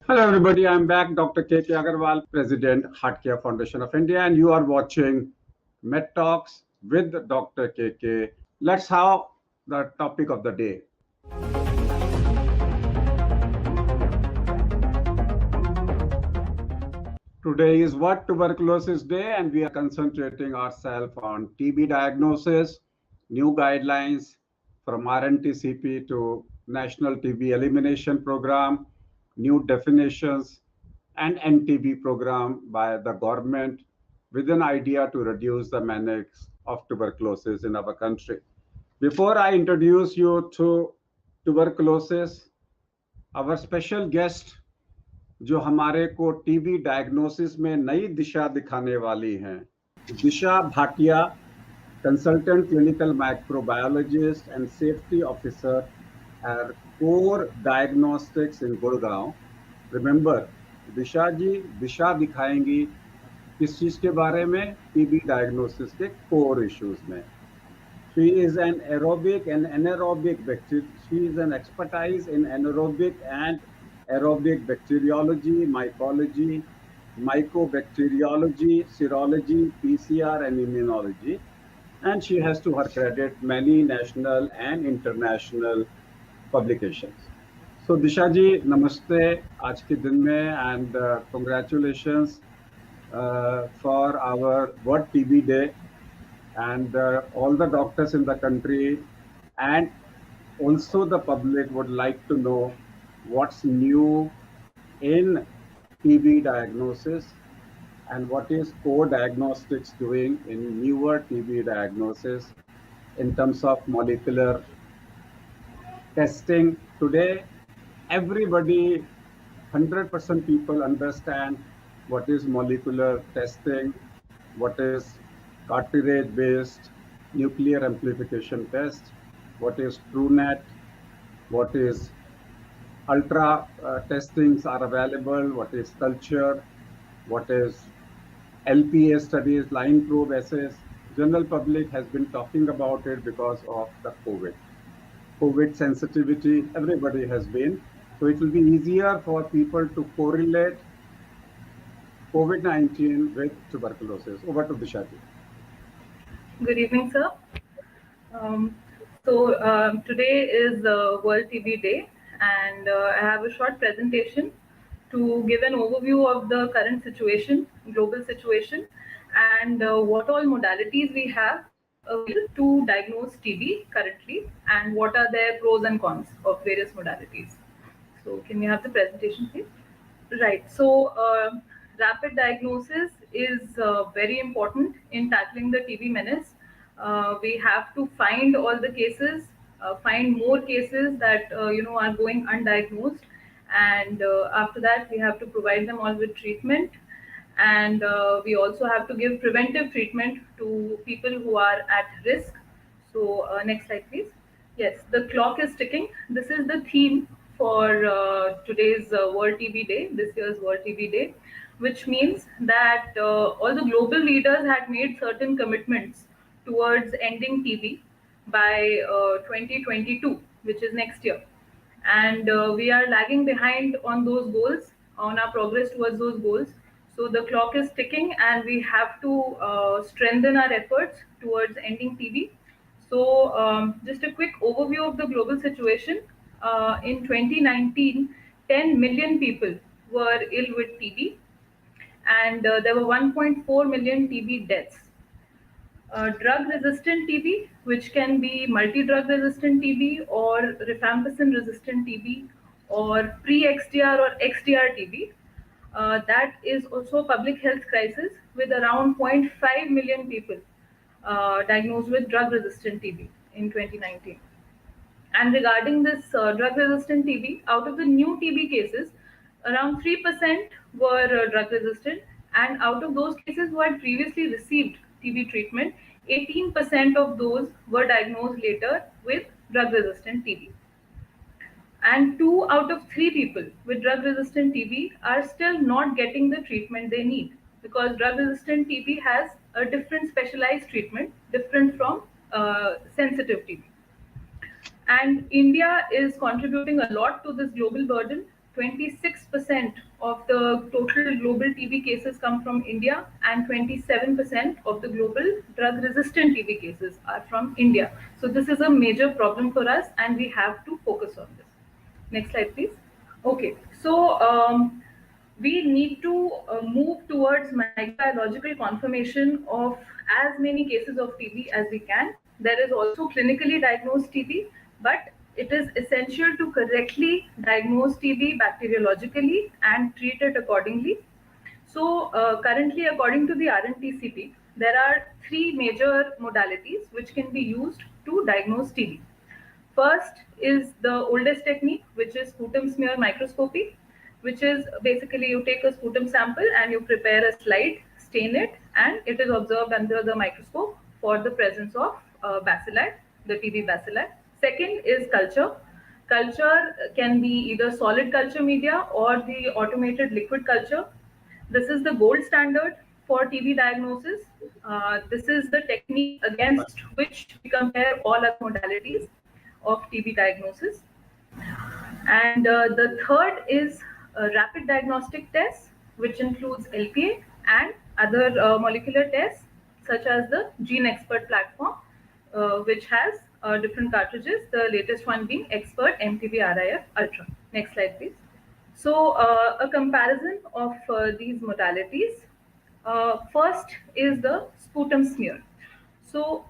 Hello everybody, I'm back, Dr. K.K. Agarwal, President, Heart Care Foundation of India, and you are watching Med Talks with Dr. K.K. Let's have the topic of the day. Today is World Tuberculosis Day, and we are concentrating ourselves on TB diagnosis, new guidelines from RNTCP to National TB Elimination Program, new definitions, and NTB program by the government with an idea to reduce the menace of tuberculosis in our country. Before I introduce you to tuberculosis, our special guest जो हमारे को TB diagnosis में नई दिशा दिखाने वाली हैं, दिशा Bhatia, consultant clinical microbiologist and safety officer at Core Diagnostics in Gurgaon. Remember, दिशा जी दिशा दिखाएंगी किस चीज के बारे में? टीबी डायग्नोसिस के कोर इश्यूज में. She is an aerobic and anaerobic bacteria. She is an expertise in anaerobic and aerobic bacteriology, mycology, mycobacteriology, serology, PCR, and immunology. And she has to her credit many national and international publications. So Disha ji, namaste आज के दिन में, and congratulations for our World TB Day, and all the doctors in the country and also the public would like to know what's new in TB diagnosis and what is Core Diagnostics doing in newer TB diagnosis in terms of molecular testing. Today, everybody, 100% people understand what is molecular testing, what is cartridge-based nuclear amplification test, what is TrueNet, what is ultra testings are available, what is culture, what is LPA studies, line probe assays. General public has been talking about it because of the COVID sensitivity, everybody has been. So it will be easier for people to correlate COVID-19 with tuberculosis. Over to Disha. Good evening, sir. Today is World TB Day, and I have a short presentation to give an overview of the current situation, global situation, and what all modalities we have available to diagnose TB currently, and what are their pros and cons of various modalities. So, can we have the presentation, please? Right. Rapid diagnosis is very important in tackling the TB menace. We have to find all the cases, find more cases that are going undiagnosed, and after that we have to provide them all with treatment, and we also have to give preventive treatment to people who are at risk. So, next slide, please. Yes, the clock is ticking. This is the theme for today's World TB Day, this year's World TB Day, which means that all the global leaders had made certain commitments towards ending TB by 2022, which is next year. And we are lagging behind on those goals, on our progress towards those goals. So the clock is ticking, and we have to strengthen our efforts towards ending TB. So, just a quick overview of the global situation. In 2019, 10 million people were ill with TB, and there were 1.4 million TB deaths. Drug-resistant TB, which can be multi-drug-resistant TB or rifampicin-resistant TB or pre-XDR or XDR TB, that is also a public health crisis with around 0.5 million people diagnosed with drug-resistant TB in 2019. And regarding this drug-resistant TB, out of the new TB cases, around 3% were drug-resistant, and out of those cases who had previously received TB treatment, 18% of those were diagnosed later with drug-resistant TB. And 2 out of 3 people with drug-resistant TB are still not getting the treatment they need, because drug-resistant TB has a different specialized treatment, different from sensitive TB. And India is contributing a lot to this global burden 26% of the total global TB cases come from India, and 27% of the global drug-resistant TB cases are from India. So this is a major problem for us, and we have to focus on this. Next slide, please. Okay, so we need to move towards microbiological confirmation of as many cases of TB as we can. There is also clinically diagnosed TB, but it is essential to correctly diagnose TB bacteriologically and treat it accordingly. So currently, according to the RNTCP, there are three major modalities which can be used to diagnose TB. First is the oldest technique, which is sputum smear microscopy, which is basically you take a sputum sample and you prepare a slide, stain it, and it is observed under the microscope for the presence of bacilli, the TB bacilli. Second is culture. Culture can be either solid culture media or the automated liquid culture. This is the gold standard for TB diagnosis. This is the technique against which we compare all other modalities of TB diagnosis. And the third is rapid diagnostic tests, which includes LPA and other molecular tests, such as the Gene Expert platform, which has different cartridges, the latest one being Expert MTB-RIF Ultra. Next slide, please. So a comparison of these modalities. First is the sputum smear. So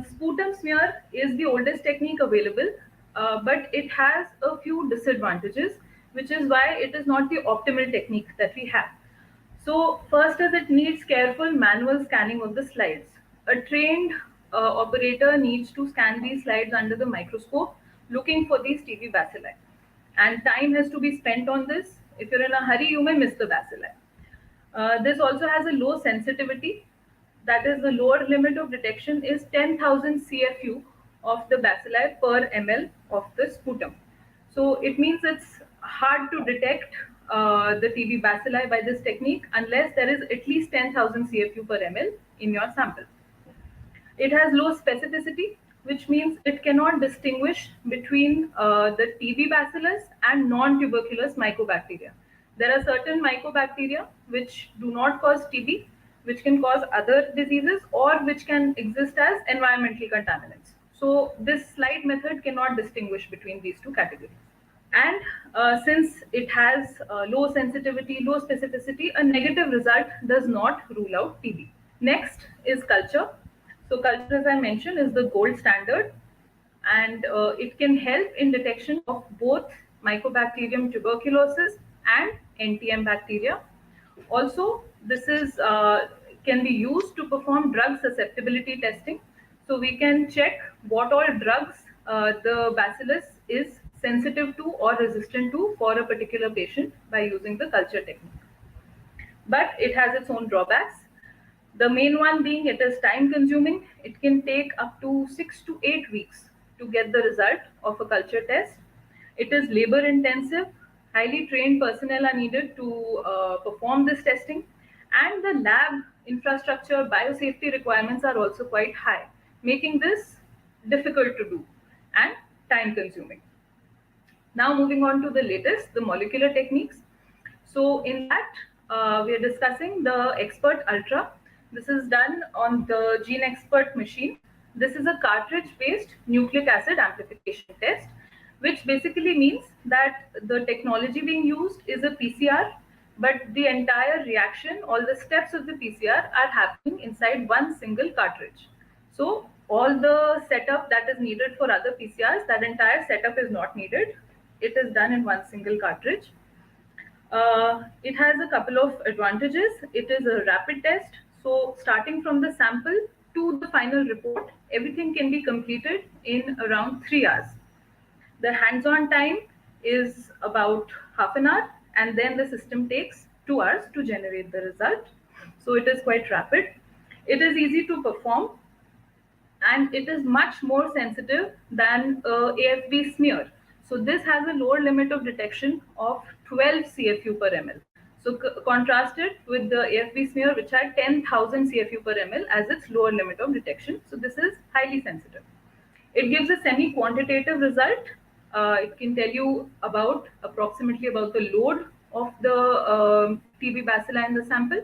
sputum smear is the oldest technique available, but it has a few disadvantages, which is why it is not the optimal technique that we have. So first is it needs careful manual scanning of the slides. A trained operator needs to scan these slides under the microscope looking for these TB bacilli. And time has to be spent on this. If you're in a hurry, you may miss the bacilli. This also has a low sensitivity. That is, the lower limit of detection is 10,000 CFU of the bacilli per ml of the sputum. So it means it's hard to detect the TB bacilli by this technique unless there is at least 10,000 CFU per ml in your sample. It has low specificity, which means it cannot distinguish between the TB bacillus and non-tuberculous mycobacteria. There are certain mycobacteria which do not cause TB, which can cause other diseases, or which can exist as environmental contaminants. So this slide method cannot distinguish between these two categories. And since it has low sensitivity, low specificity, a negative result does not rule out TB. Next is culture. So culture, as I mentioned, is the gold standard, and it can help in detection of both Mycobacterium tuberculosis and NTM bacteria. Also, this is can be used to perform drug susceptibility testing. So we can check what all drugs the bacillus is sensitive to or resistant to for a particular patient by using the culture technique. But it has its own drawbacks. The main one being it is time consuming. It can take up to 6 to 8 weeks to get the result of a culture test. It is labor intensive. Highly trained personnel are needed to perform this testing, and the lab infrastructure biosafety requirements are also quite high, making this difficult to do and time consuming. Now moving on to the latest, the molecular techniques. So in that, we are discussing the Expert Ultra. This is done on the Gene Expert machine. This is a cartridge-based nucleic acid amplification test, which basically means that the technology being used is a PCR, but the entire reaction, all the steps of the PCR are happening inside one single cartridge. So all the setup that is needed for other PCRs, that entire setup is not needed. It is done in one single cartridge. It has a couple of advantages. It is a rapid test. So starting from the sample to the final report, everything can be completed in around 3 hours. The hands-on time is about half an hour, and then the system takes 2 hours to generate the result. So it is quite rapid. It is easy to perform, and it is much more sensitive than AFB smear. So this has a lower limit of detection of 12 CFU per ml. So contrasted with the AFB smear, which had 10,000 CFU per ml as its lower limit of detection. So this is highly sensitive. It gives a semi-quantitative result. It can tell you about approximately about the load of the TB bacilli in the sample,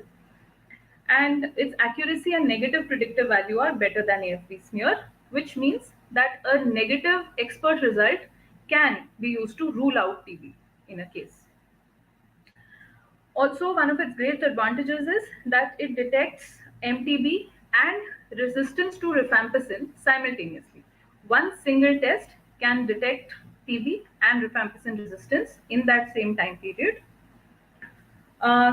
and its accuracy and negative predictive value are better than AFB smear, which means that a negative expert result can be used to rule out TB in a case. Also, one of its great advantages is that it detects MTB and resistance to rifampicin simultaneously. One single test can detect TB and rifampicin resistance in that same time period.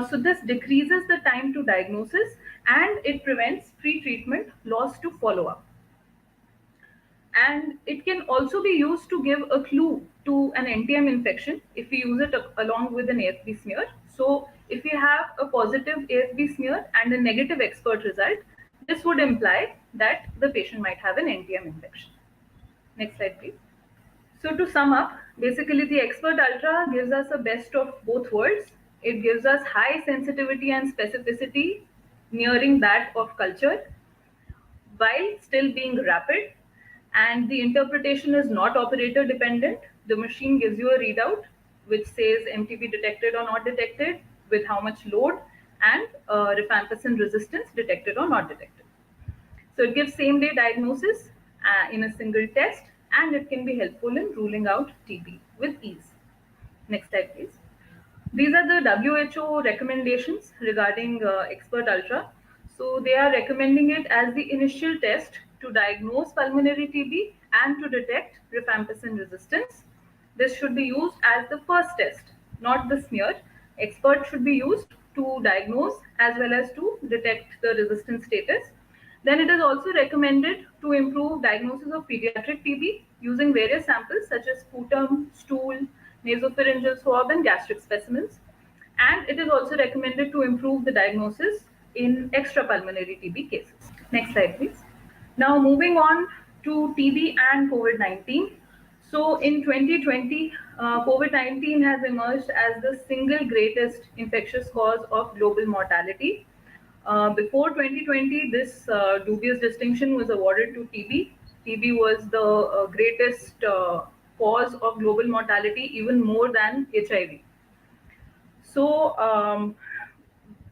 So this decreases the time to diagnosis and it prevents pre-treatment loss to follow-up. And it can also be used to give a clue to an NTM infection if we use it along with an AFB smear. So if we have a positive AFB smear and a negative expert result, this would imply that the patient might have an NTM infection. Next slide, please. So to sum up, basically the expert ultra gives us a best of both worlds. It gives us high sensitivity and specificity nearing that of culture while still being rapid, and the interpretation is not operator dependent. The machine gives you a readout which says MTB detected or not detected, with how much load, and rifampicin resistance detected or not detected. So it gives same day diagnosis in a single test, and it can be helpful in ruling out TB with ease. Next slide, please. These are the WHO recommendations regarding Expert Ultra. So they are recommending it as the initial test to diagnose pulmonary TB and to detect rifampicin resistance. This should be used as the first test, not the smear. Expert should be used to diagnose as well as to detect the resistance status. Then it is also recommended to improve diagnosis of pediatric TB using various samples such as sputum, stool, nasopharyngeal swab, and gastric specimens. And it is also recommended to improve the diagnosis in extrapulmonary TB cases. Next slide, please. Now moving on to TB and COVID-19. So in 2020, COVID-19 has emerged as the single greatest infectious cause of global mortality. Before 2020, this dubious distinction was awarded to TB. TB was the greatest cause of global mortality, even more than HIV. So,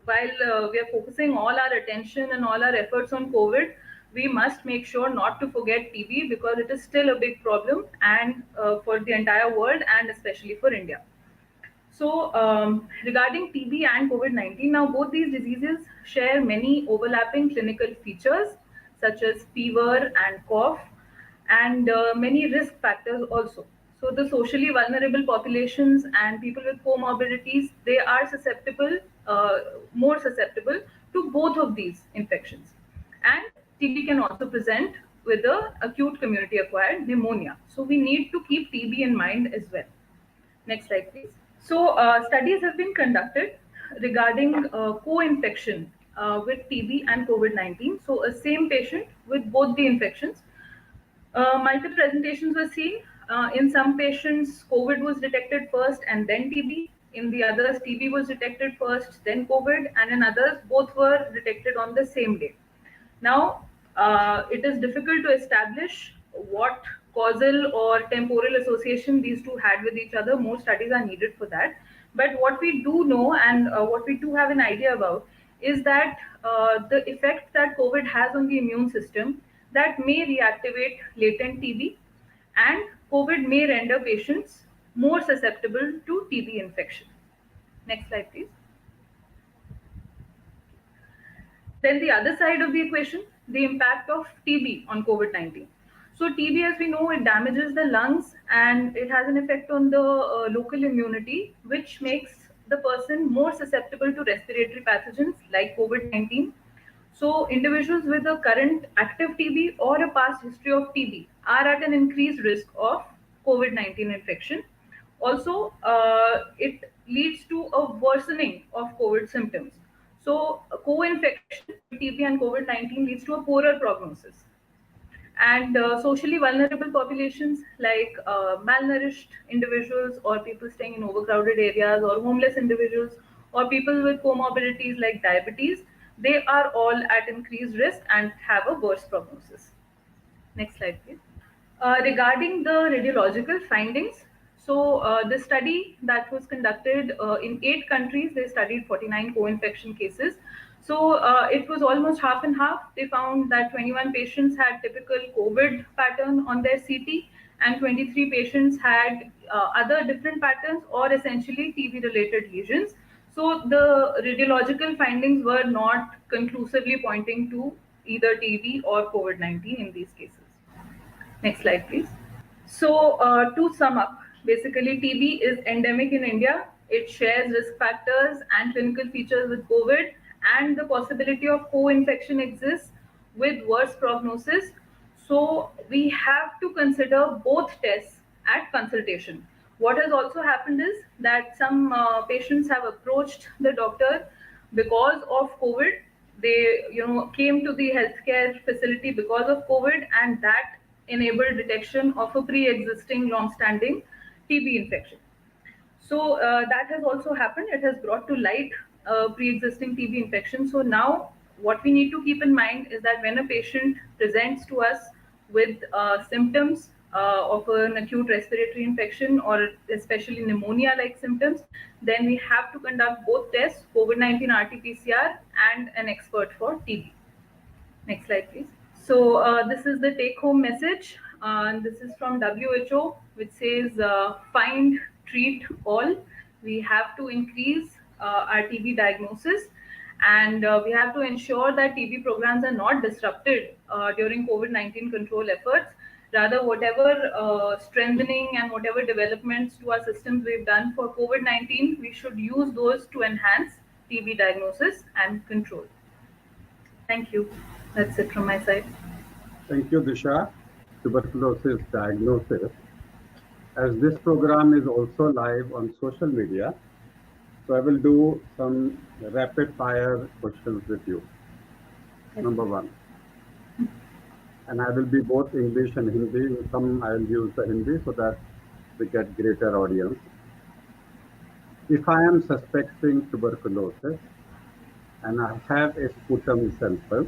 while we are focusing all our attention and all our efforts on COVID, we must make sure not to forget TB because it is still a big problem, and for the entire world and especially for India. So, regarding TB and COVID-19, now both these diseases share many overlapping clinical features such as fever and cough, and many risk factors also. So, the socially vulnerable populations and people with comorbidities, they are susceptible, more susceptible to both of these infections. And TB can also present with the acute community acquired pneumonia. So, we need to keep TB in mind as well. Next slide, please. So, studies have been conducted regarding co-infection with TB and COVID-19. So, a same patient with both the infections. Multiple presentations were seen. In some patients, COVID was detected first and then TB. In the others, TB was detected first, then COVID, and in others, both were detected on the same day. Now, it is difficult to establish what causal or temporal association these two had with each other. More studies are needed for that. But what we do know and what we do have an idea about is that the effect that COVID has on the immune system, that may reactivate latent TB, and COVID may render patients more susceptible to TB infection. Next slide, please. Then the other side of the equation, the impact of TB on COVID-19. So TB, as we know, it damages the lungs and it has an effect on the local immunity, which makes the person more susceptible to respiratory pathogens like COVID-19. So individuals with a current active TB or a past history of TB are at an increased risk of COVID-19 infection. Also, it leads to a worsening of COVID symptoms. So, co-infection with TB and COVID-19 leads to a poorer prognosis. And socially vulnerable populations like malnourished individuals or people staying in overcrowded areas or homeless individuals or people with comorbidities like diabetes, they are all at increased risk and have a worse prognosis. Next slide, please. Regarding the radiological findings, so the study that was conducted in 8 countries, they studied 49 co-infection cases. So it was almost half and half. They found that 21 patients had typical COVID pattern on their CT, and 23 patients had other different patterns or essentially TB-related lesions. So the radiological findings were not conclusively pointing to either TB or COVID-19 in these cases. Next slide, please. So, to sum up, basically, TB is endemic in India. It shares risk factors and clinical features with COVID, and the possibility of co-infection exists with worse prognosis. So, we have to consider both tests at consultation. What has also happened is that some patients have approached the doctor because of COVID. They, came to the healthcare facility because of COVID, and that enabled detection of a pre-existing long-standing TB infection. So that has also happened. It has brought to light pre-existing TB infection. So now what we need to keep in mind is that when a patient presents to us with symptoms of an acute respiratory infection or especially pneumonia-like symptoms, then we have to conduct both tests, COVID-19 RT-PCR and an expert for TB. Next slide, please. So this is the take-home message. This is from WHO, which says, find, treat all. We have to increase our TB diagnosis, and we have to ensure that TB programs are not disrupted during COVID-19 control efforts. Rather, whatever strengthening and whatever developments to our systems we've done for COVID-19, we should use those to enhance TB diagnosis and control. Thank you. That's it from my side. Thank you, Disha. Tuberculosis diagnosis. As this program is also live on social media, so I will do some rapid fire questions with you. Number one. And I will be both English and Hindi. In some I will use the Hindi so that we get greater audience. If I am suspecting tuberculosis and I have a sputum sample,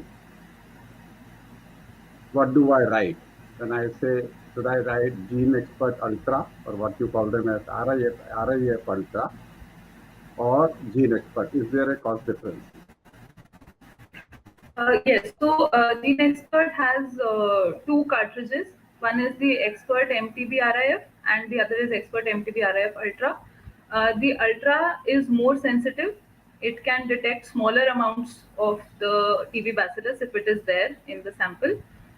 what do I write? Then I say, should I write Gene Expert Ultra, or what you call them as RIF Ultra, or Gene Expert? Is there a cost difference? Yes, so Gene Expert has 2 cartridges. One is the Expert MTB-RIF and the other is Expert MTB-RIF Ultra. The Ultra is more sensitive. It can detect smaller amounts of the TB bacillus if it is there in the sample.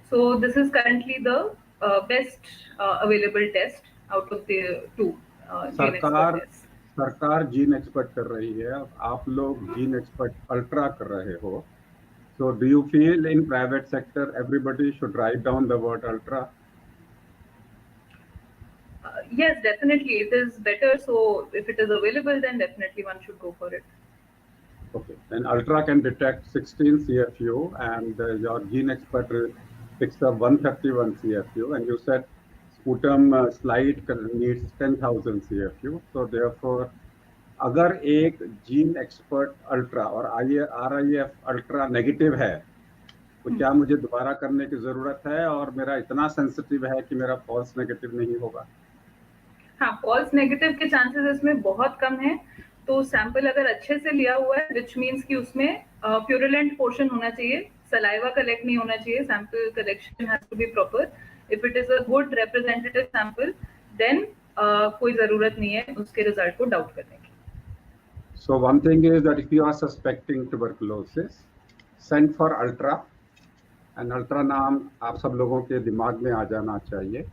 So this is currently the best available test out of the 2 Gene Expert tests. सरकार gene expert कर रही है, आप लोग gene expert ultra कर रहे हो. So do you feel in private sector everybody should write down the word ultra? Yes, definitely. It is better. So if it is available, then definitely one should go for it. Okay. And ultra can detect 16 CFU and your gene expert picks up 131 CFU, and you said sputum slide needs 10,000 CFU. So therefore, अगर एक gene expert ultra और RIF ultra negative है, तो क्या मुझे दोबारा करने की जरूरत है, और मेरा इतना सेंसिटिव है कि मेरा फॉल्स नेगेटिव नहीं होगा? हाँ, फॉल्स नेगेटिव के चांसेस इसमें बहुत कम है. तो सैंपल अगर अच्छे से लिया हुआ है, विच मीन्स कि उसमें प्यूरुलेंट पोर्शन होना चाहिए, सलाइवा कलेक्ट नहीं होना चाहिए, sample collection has to be proper. If it is a good representative sample, then कोई जरूरत नहीं है उसके रिजल्ट को डाउट करने की. So one thing is that if you are suspecting tuberculosis, send for ultra, and ultra नाम आप सब लोगों के दिमाग में आ जाना चाहिए.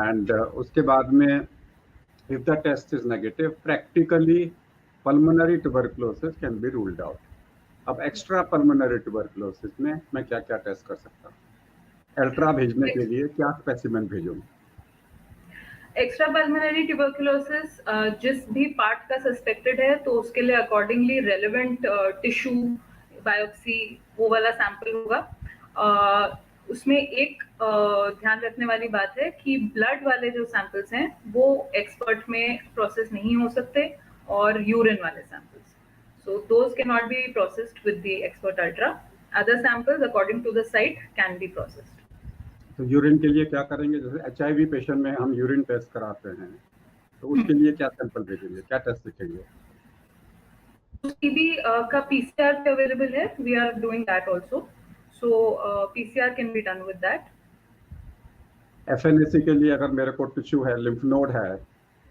And उसके बाद में if the test is negative, practically pulmonary tuberculosis can be ruled out. अब extra pulmonary tuberculosis में मैं क्या-क्या टेस्ट कर सकता हूँ? अल्ट्रा भेजने के लिए क्या स्पेसिमेन भेजूँ? एक्स्ट्रा पल्मोनरी ट्यूबरकुलोसिस जिस भी पार्ट का सस्पेक्टेड है, तो उसके लिए अकॉर्डिंगली रेलेवेंट टिश्यू बायोप्सी वो वाला सैंपल होगा. उसमें एक ध्यान रखने वाली बात है कि ब्लड वाले जो सैंपल्स हैं वो एक्सपर्ट में प्रोसेस नहीं हो सकते, और यूरिन वाले samples, so those can not be processed with the expert ultra. Other samples according to the site can be processed. तो यूरिन के लिए क्या करेंगे? जैसे HIV पेशेंट में हम यूरिन टेस्ट कराते हैं, तो उसके लिए क्या सैंपल भेजेंगे, क्या टेस्ट लिखेंगे? TB का PCR पे अवेलेबल है, we are doing that also, so PCR can be done with that. FNAC के लिए अगर मेरे को टिश्यू है, लिम्फ नोड है,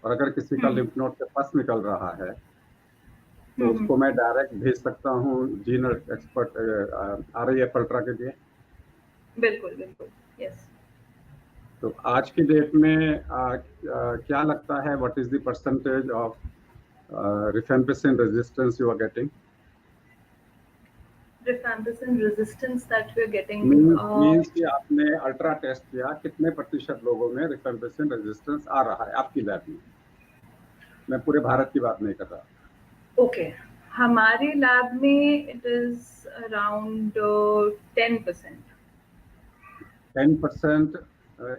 और अगर किसी का लिम्फ नोड से पस निकल रहा है, तो उसको मैं डायरेक्ट भेज सकता हूँ जीन एक्सपर्ट RIF अल्ट्रा के लिए? बिल्कुल बिल्कुल, यस। तो आज की डेट में क्या लगता है, what is the percentage of rifampicin resistance you are getting? Rifampicin resistance that we are getting means कि आपने अल्ट्रा टेस्ट किया, कितने प्रतिशत लोगों में rifampicin रेजिस्टेंस आ रहा है आपकी लैब में? मैं पूरे भारत की बात नहीं कर रहा। ओके, हमारी लैब में इट इज अराउंड 10%। 10%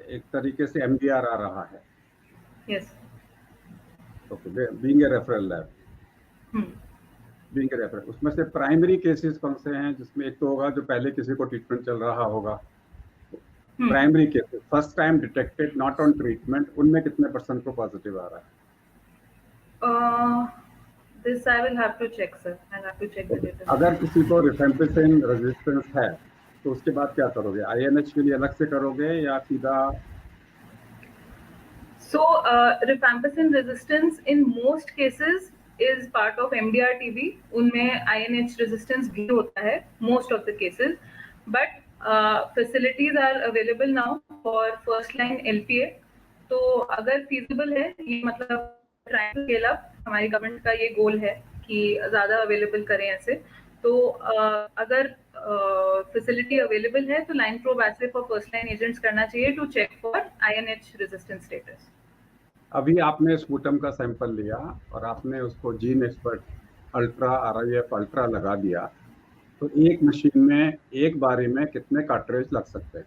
एक तरीके से MDR आ रहा है। Yes. Okay, being a referral lab, being a referral, उसमें से प्राइमरी केसेस कौन से हैं जिसमें एक तो होगा जो पहले किसी को ट्रीटमेंट चल रहा होगा, primary cases first time detected not on treatment, उनमें कितने % को पॉजिटिव आ रहा है? This I will have to check sir, I have to check the data. अगर किसी को रिफेम्पिसिन रेजिस्टेंस है तो उसके बाद क्या करोगे? INH के लिए अलग से करोगे या सीधा? So rifampicin resistance in most cases is part of MDR TB. उनमें INH resistance भी होता है most of the cases, but facilities are available now for first line LPA. तो अगर feasible है, ये मतलब trying to scale up, हमारी गवर्नमेंट का ये गोल है कि ज़्यादा अवेलेबल करें ऐसे, तो अगर फैसिलिटी अवेलेबल है तो line probe assay for first line agents करना चाहिए to check for INH resistance status. अभी आपने स्पूटम का सैंपल लिया और आपने उसको gene expert ultra RIF ultra लगा दिया, तो एक मशीन में एक बारी में कितने कार्ट्रिज लग सकते हैं?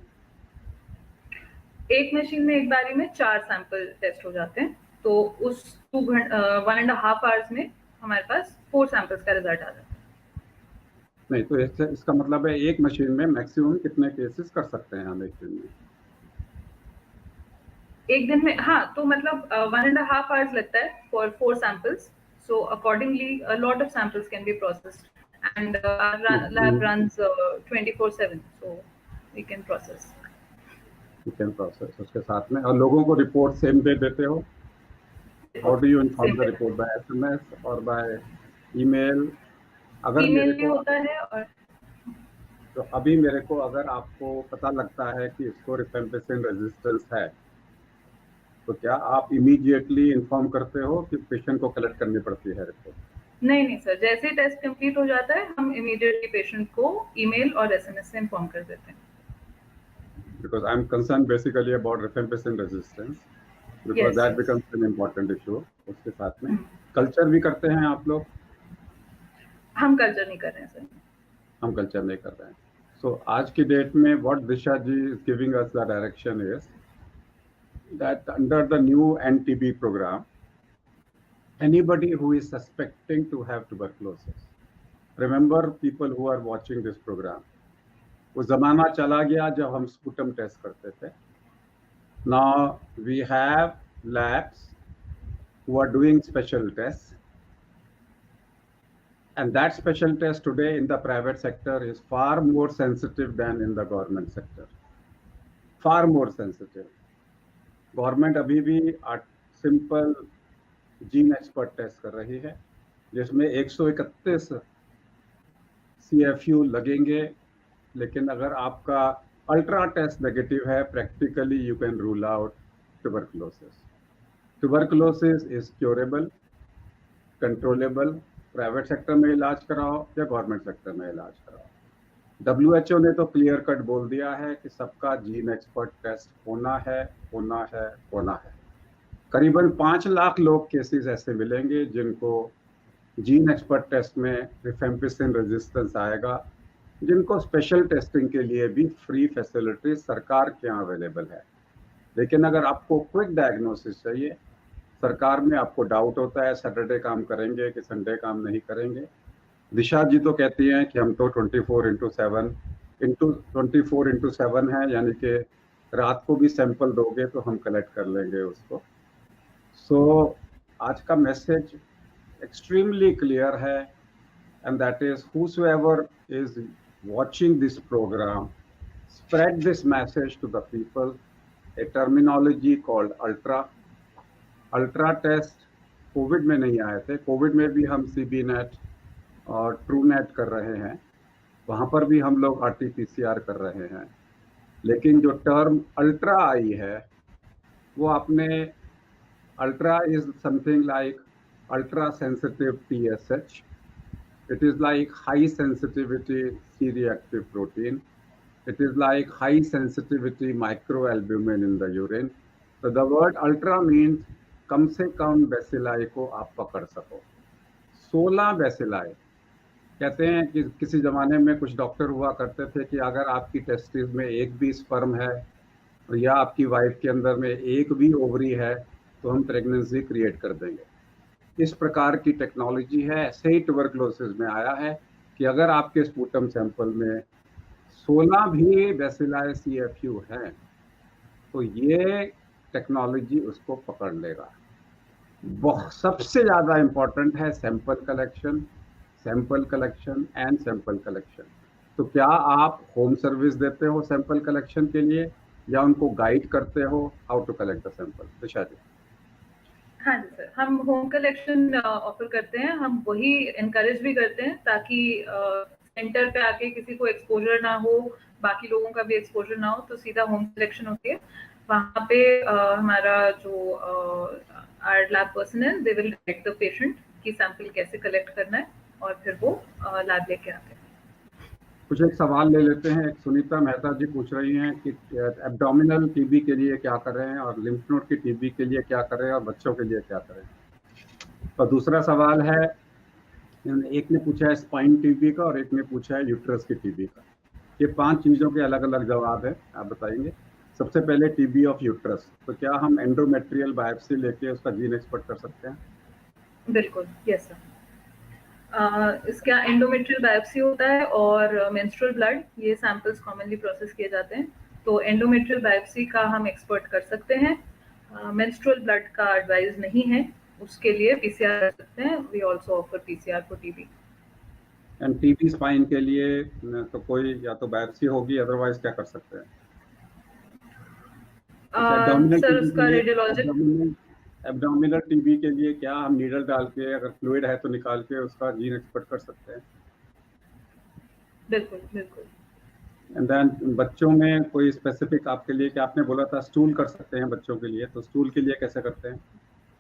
एक मशीन में एक बारी में 4 सैंपल टेस्ट हो जाते हैं, तो उस 1.5 आवर्स में हमारे पास 4 सैंपल्स का रिजल्ट आ जाता है। नहीं, तो इसका मतलब है एक मशीन में मैक्सिमम कितने केसेस कर सकते हैं हम एक दिन में? एक दिन में, हाँ, तो मतलब 1.5 आवर्स लगता है for 4 samples, so accordingly a lot of samples can be processed and our lab runs 24/7, so we can process. उसके साथ में, और लोगों को रिपोर्ट सेम डे देते हो? How do you inform the report, by SMS और बाय ईमेल? अगर ईमेल भी होता है, और तो अभी मेरे को अगर आपको पता लगता है कि इसको रिफेम्पिसिन रेजिस्टेंस है, तो क्या आप इमीडिएटली इन्फॉर्म करते हो कि पेशेंट को कलेक्ट करनी पड़ती है रिपोर्ट? नहीं सर, जैसे ही टेस्ट कंप्लीट हो जाता है हम इमीडिएटली पेशेंट को ईमेल और SMS से इन्फॉर्म कर देते हैं। Because I'm concerned basically about rifampicin resistance, because that becomes an important issue. उसके साथ में कल्चर भी करते हैं आप लोग? हम कल्चर नहीं कर रहे हैं सर। हम कल्चर नहीं कर रहे हैं। So आज की डेट में what Disha ji is giving us the direction is that under the new NTB program, anybody who is suspecting to have tuberculosis, remember people who are watching this program, वो जमाना चला गया जब हम sputum test करते थे। Now we have labs who are doing special tests, and that special test today in the private sector is far more sensitive than in the government sector. Far more sensitive. Government अभी भी simple gene expert test कर रही है, जिसमें 131 CFU लगेंगे, लेकिन अगर आपका अल्ट्रा टेस्ट नेगेटिव है, practically you can rule out tuberculosis. Tuberculosis is curable, controllable. Private sector में इलाज कराओ या गवर्नमेंट सेक्टर में इलाज कराओ। WHO ने तो क्लियर कट बोल दिया है कि सबका जीन एक्सपर्ट टेस्ट होना है, होना है, होना है। करीबन 5 लाख लोग केसेस ऐसे मिलेंगे जिनको जीन एक्सपर्ट टेस्ट में रिफेम्पिसिन रेजिस्टेंस आएगा, जिनको स्पेशल टेस्टिंग के लिए भी फ्री फैसिलिटी सरकार के यहाँ अवेलेबल है। लेकिन अगर आपको क्विक डायग्नोसिस चाहिए, सरकार में आपको डाउट होता है सैटरडे काम करेंगे कि संडे काम नहीं करेंगे, दिशा जी तो कहती हैं कि हम तो 24/7 है, यानी कि रात को भी सैंपल दोगे तो हम कलेक्ट कर लेंगे उसको। सो आज का मैसेज एक्सट्रीमली क्लियर है, and that is whosoever is watching this program, spread this message to the people. A terminology called ultra test Covid में नहीं आए थे। कोविड में भी हम सीबी नेट और ट्रू नेट कर रहे हैं, वहां पर भी हम लोग RT-PCR कर रहे हैं, लेकिन जो टर्म अल्ट्रा आई है वो आपने, ultra is something like ultra sensitive TSH. It is like high sensitivity C-reactive protein. It is like high sensitivity microalbumin in the urine. So the word ultra means कम से कम bacilli को आप पकड़ सको। 16 bacilli कहते हैं कि किसी जमाने में कुछ डॉक्टर हुआ करते थे कि अगर आपकी टेस्टिस में एक भी स्पर्म है या आपकी वाइफ के अंदर में एक भी ओवरी है तो हम प्रेगनेंसी क्रिएट कर देंगे। इस प्रकार की टेक्नोलॉजी है। ऐसे ही ट्यूबरकुलोसिस में आया है कि अगर आपके स्पूटम सैंपल में 16 भी बेसिलाई CFU है तो ये टेक्नोलॉजी उसको पकड़ लेगा। सबसे ज़्यादा इम्पोर्टेंट है sample collection and sample collection. तो क्या आप होम सर्विस देते हो सैंपल कलेक्शन के लिए या उनको गाइड करते हो how to collect the sample? Disha ji. हाँ जी सर, हम होम कलेक्शन ऑफर करते हैं। हम वही इनकरेज भी करते हैं ताकि सेंटर पे आके किसी को एक्सपोजर ना हो, बाकी लोगों का भी एक्सपोजर ना हो, तो सीधा होम कलेक्शन होती है। वहाँ पे हमारा जो are lab personal they will direct the patient की सैंपल कैसे कलेक्ट करना है और फिर वो लैब लेके आते हैं। कुछ एक सवाल ले लेते हैं। एक सुनीता मेहता जी पूछ रही हैं कि एब्डोमिनल टीबी के लिए क्या करें और लिम्फ नोड की टीबी के लिए क्या करें और बच्चों के लिए क्या करें। और दूसरा सवाल है, एक ने पूछा है स्पाइन टीबी का और एक ने पूछा है यूट्रस की टीबी का। ये 5 चीज़ों के अलग अलग जवाब है, आप बताएंगे। सबसे पहले टीबी ऑफ यूट्रस, तो क्या हम एंडोमेट्रियल बायोप्सी लेके उसका जीन एक्सपर्ट कर सकते हैं? बिल्कुल, यस सर। इसका एंडोमेट्रियल बायोप्सी होता है और मेंस्ट्रुअल ब्लड, ये सैंपल्स कॉमनली प्रोसेस किए जाते हैं। तो एंडोमेट्रियल बायोप्सी का हम एक्सपर्ट कर सकते हैं। मेंस्ट्रुअल ब्लड का एडवाइस नहीं है, उसके लिए PCR कर सकते हैं। We also offer PCR for TB. And TB spine के लिए तो कोई या तो बायोप्सी होगी, अदरवाइज क्या कर सकते हैं? सर उसका रेडियोलॉजिक एब्डोमिनल टीबी के लिए क्या हम नीडल डाल के, अगर फ्लूइड है तो निकाल के उसका जीन एक्सपर्ट कर सकते हैं? बिल्कुल बिल्कुल। एंड देन बच्चों में कोई स्पेसिफिक आपके लिए, क्या आपने बोला था स्टूल कर सकते हैं बच्चों के लिए, तो स्टूल के लिए कैसे करते हैं?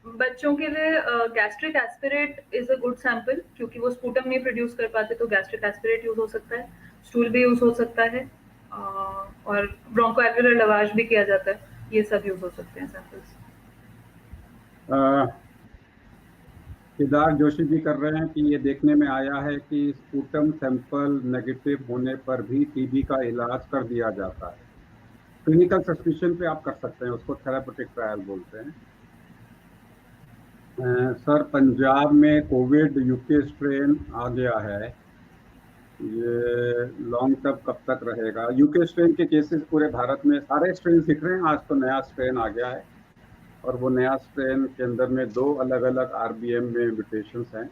बच्चों के लिए gastric aspirate is a good sample, क्योंकि वो स्पूटम नहीं प्रोड्यूस कर पाते, तो गैस्ट्रिक एस्पिरेट यूज हो सकता है। स्टूल भी यूज हो सकता है और ब्रोंकोएल्वुलर लवाज भी किया जाता है। ये सब यूज हो सकते हैं सैंपल्स। केदार जोशी जी कर रहे हैं कि ये देखने में आया है कि स्पूटम सैंपल नेगेटिव होने पर भी टीबी का इलाज कर दिया जाता है। क्लिनिकल सस्पिशन पे आप कर सकते हैं, उसको थेरापेटिक ट्रायल बोलते हैं। सर पंजाब में कोविड यूके स्ट्रेन आ गया है, ये लॉन्ग टर्म कब तक रहेगा? यूके स्ट्रेन के केसेस पूरे भारत में सारे स्ट्रेन दिख रहे हैं। आज तो नया स्ट्रेन आ गया है और वो नया स्ट्रेन के अंदर में 2 अलग अलग RBM में म्यूटेशंस हैं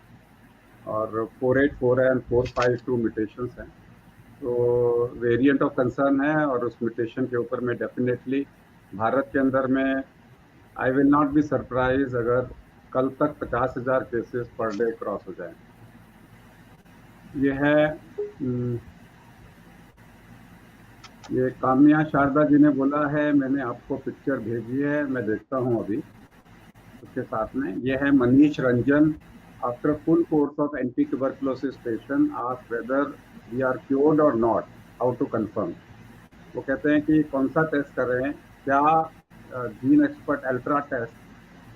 और 484 एंड 452 म्यूटेशंस हैं। तो वेरिएंट ऑफ कंसर्न है और उस म्यूटेशन के ऊपर में डेफिनेटली भारत के अंदर में I will not be surprise अगर कल तक 50,000 केसेस पर डे क्रॉस हो जाए। ये है ये काम्या शारदा जी ने बोला है, मैंने आपको पिक्चर भेजी है, मैं देखता हूँ अभी उसके साथ में। ये है Manish Ranjan, after full course of anti tuberculosis patient ask whether we are cured और नॉट, हाउ टू कंफर्म। वो कहते हैं कि कौन सा टेस्ट कर रहे हैं, क्या जीन एक्सपर्ट अल्ट्रा टेस्ट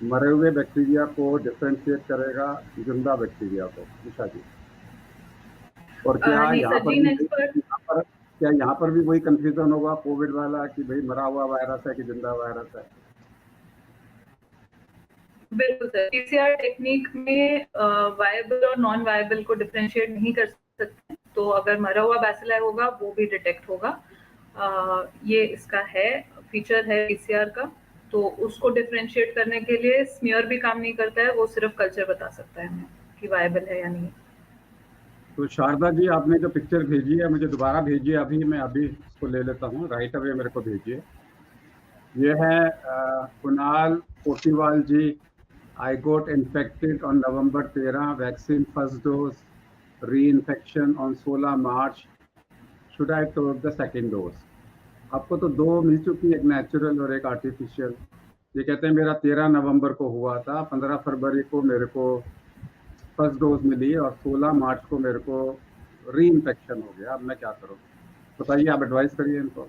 मरे हुए बैक्टीरिया को डिफ्रेंशिएट करेगा जिंदा बैक्टीरिया को? निशा जी। और क्या यहाँ पर भी वही कंफ्यूजन होगा कोविड वाला कि भाई मरा हुआ वायरस है कि जिंदा वायरस है? बिल्कुल सर, PCR टेक्निक में वायबल और नॉन वायबल को डिफरेंशिएट नहीं कर सकते, तो अगर मरा हुआ बैसिलाई होगा वो भी डिटेक्ट होगा। ये इसका है फीचर है पीसीआर का, तो उसको डिफरेंशिएट करने के लिए स्मीयर भी काम नहीं करता है, वो सिर्फ कल्चर बता सकता है हमें कि वायबल है या नहीं। तो शारदा जी, आपने जो पिक्चर भेजी है मुझे दोबारा भेजिए, अभी मैं अभी इसको ले लेता हूँ, राइट अवे मेरे को भेजिए। ये है Kunal Kotiwal ji. I got infected on November 13, vaccine first dose, reinfection on 16 March, should I take the second dose. आपको तो दो मिल चुकी है, एक नेचुरल और एक आर्टिफिशियल। ये कहते हैं मेरा 13 नवंबर को हुआ था, 15 फरवरी को मेरे को फर्स्ट डोज मिली और 16 मार्च को मेरे को री इन्फेक्शन हो गया। अब मैं क्या करूँ, बताइए, आप एडवाइस करिए इनको।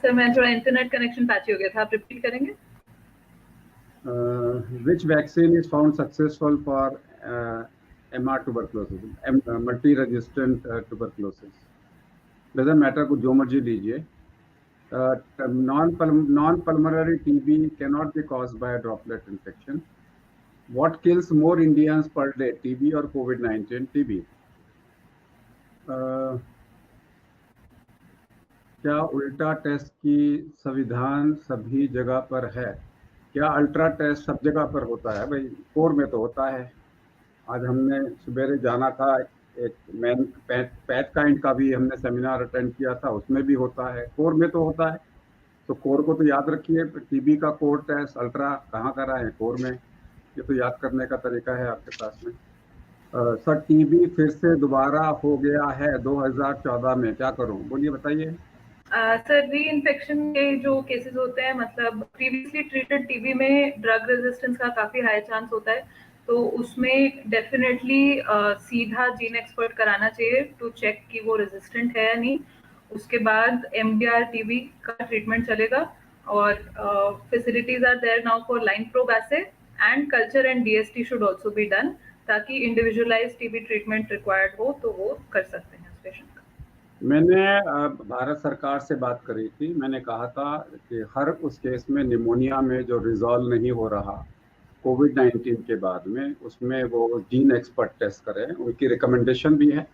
सर मैं थोड़ा इंटरनेट कनेक्शन पैची हो गया था, आप रिपीट करेंगे? Which vaccine is found successful for MR tuberculosis, multi-resistant tuberculosis? Doesn't matter, कुछ जो मर्जी लीजिए। Non-pulmonary TB cannot be caused by a droplet infection. What kills more Indians per day, TB or COVID-19? TB. क्या उल्टा test की संविधान सभी जगह पर है? क्या अल्ट्रा टेस्ट सब जगह पर होता है? भाई कोर में तो होता है। आज हमने सवेरे जाना था, एक पैट काइंड का भी हमने सेमिनार अटेंड किया था, उसमें भी होता है, कोर में तो होता है। तो कोर को तो याद रखिए, टीबी का कोर टेस्ट अल्ट्रा कहाँ करा है? कोर में। ये तो याद करने का तरीका है आपके पास में। सर टीबी फिर से दोबारा हो गया है 2014 में, क्या करूँ? बोलिए, बताइए। सर री इन्फेक्शन के जो केसेस होते हैं, मतलब प्रीवियसली ट्रीटेड टीबी में ड्रग रेजिस्टेंस का काफ़ी हाई चांस होता है, तो उसमें डेफिनेटली सीधा जीन एक्सपर्ट कराना चाहिए टू चेक कि वो रेजिस्टेंट है या नहीं। उसके बाद एमडीआर टीबी का ट्रीटमेंट चलेगा, और facilities are there now for line probe assay and culture and DST should also be done, ताकि इंडिविजुअलाइज टीबी ट्रीटमेंट रिक्वायर्ड हो तो वो कर सकते हैं उस पेशेंट का। मैंने भारत सरकार से बात करी थी, मैंने कहा था कि हर उस केस में निमोनिया में जो रिजॉल्व नहीं हो रहा कोविड-19 के बाद में, उसमें वो जीन एक्सपर्ट टेस्ट करें, उनकी रिकमेंडेशन भी है,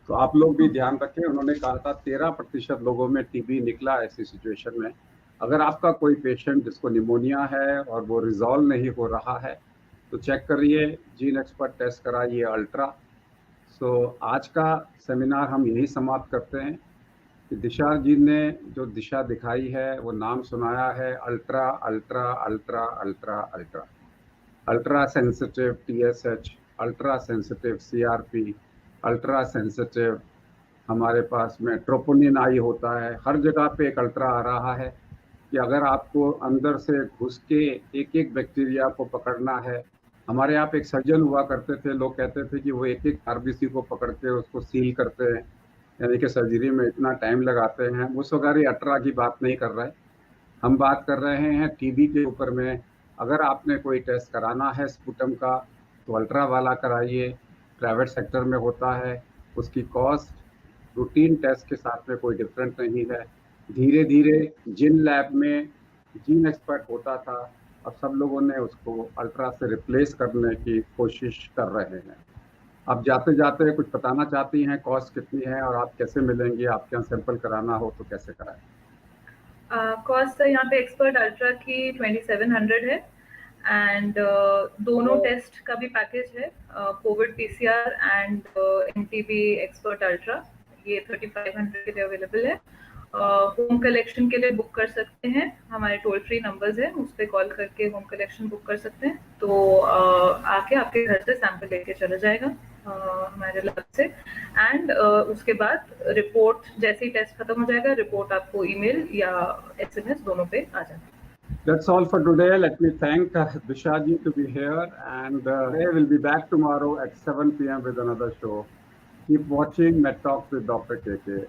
तो आप लोग भी ध्यान रखें। उन्होंने कहा था 13% लोगों में टीबी निकला ऐसी सिचुएशन में। अगर आपका कोई पेशेंट जिसको निमोनिया है और वो रिजॉल्व नहीं हो रहा है तो चेक करिए, जीन एक्सपर्ट टेस्ट कराइए, अल्ट्रा। सो आज का सेमिनार हम यही समाप्त करते हैं कि दिशा जी ने जो दिशा दिखाई है, वो नाम सुनाया है, ultra ultra ultra ultra ultra, ultra sensitive TSH, ultra sensitive CRP, ultra sensitive हमारे पास में ट्रोपोनिन आई होता है। हर जगह पे एक अल्ट्रा आ रहा है कि अगर आपको अंदर से घुस के एक एक बैक्टीरिया को पकड़ना है। हमारे यहाँ पे एक सर्जन हुआ करते थे, लोग कहते थे कि वो एक एक RBC को पकड़ के उसको सील करते हैं, यानी कि सर्जरी में इतना टाइम लगाते हैं। उस वगैरह अल्ट्रा की बात नहीं कर रहे, हम बात कर रहे हैं टीबी के ऊपर में। अगर आपने कोई टेस्ट कराना है स्पुटम का तो अल्ट्रा वाला कराइए, प्राइवेट सेक्टर में होता है, उसकी कॉस्ट रूटीन टेस्ट के साथ में कोई डिफरेंट नहीं है। धीरे धीरे जिन लैब में जीन एक्सपर्ट होता था, अब सब लोगों ने उसको अल्ट्रा से रिप्लेस करने की कोशिश कर रहे हैं। आप जाते जाते कुछ बताना चाहती हैं, कॉस्ट कितनी है और आप कैसे मिलेंगी? आपके यहाँ सैंपल कराना हो तो कैसे कराएं? कॉस्ट यहाँ पे एक्सपर्ट अल्ट्रा की 2700 है, एंड दोनों टेस्ट का भी पैकेज है, Covid PCR and MTB expert ultra, ये 3500 के लिए अवेलेबल है। होम कलेक्शन के लिए बुक कर सकते हैं, हमारे टोल फ्री नंबर्स हैं, उस पर कॉल करके होम कलेक्शन बुक कर सकते हैं, तो आके आपके घर से सैंपल लेके चला जाएगा हमारे लैब से। एंड उसके बाद रिपोर्ट जैसे ही टेस्ट खत्म हो जाएगा, रिपोर्ट आपको ईमेल या SMS दोनों पे आ जाएगा। That's all for today. Let me thank Dishaji to be here, and they will be back tomorrow at 7 p.m. with another show. Keep watching Med Talks with Dr. KK.